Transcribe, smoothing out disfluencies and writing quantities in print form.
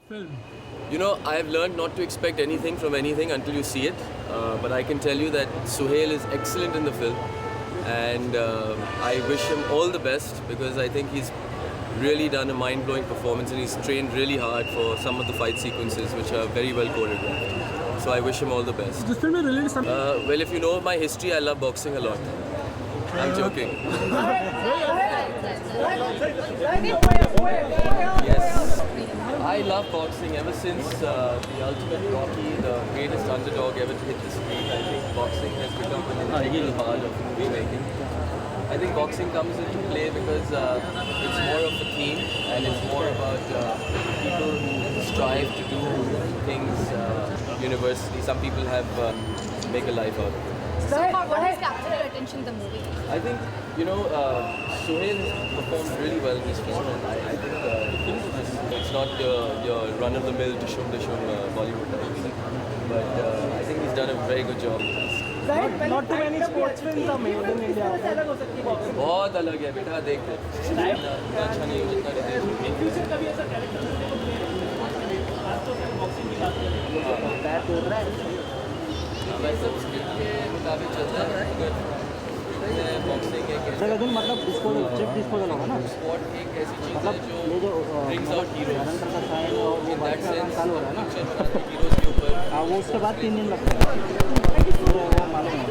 film? You know, I've learned not to expect anything from anything until you see it. But I can tell you that Sohail is excellent in the film, and I wish him all the best because I think he's really done a mind-blowing performance and he's trained really hard for some of the fight sequences which are very well choreographed. So I wish him all the best. This film is related to something. Well, if you know my history, I love boxing a lot. I'm joking. Yes, I love boxing ever since the ultimate Rocky, the greatest underdog ever to hit the screen. I think boxing has become an integral part of movie making. I think boxing comes into play because it's more of a theme and it's more about people who strive to do things universally. Some people have make a life out of it. So what has captured your attention in the movie? I think, you know, Sohail has performed really well in this film, and I think it's not your run-of-the-mill dishum Bollywood type, but I think he's done a very good job. Not too many sports films are made in India. बहुत अलग है बेटा, देख अच्छा नहीं हो जितना वैसे स्क्रिप्ट के मुताबिक चलता है बॉक्सिंग एक मतलब डिस्पोजल होगा ना स्पॉट एक ऐसी चीज़ है मतलब ये जो brings out heroes. वो In that sense, चालू हो रहा है ना पिक्चर बनाने हीरोज के ऊपर हाँ वो उसके बाद 3 दिन लगते हैं वो मालूम है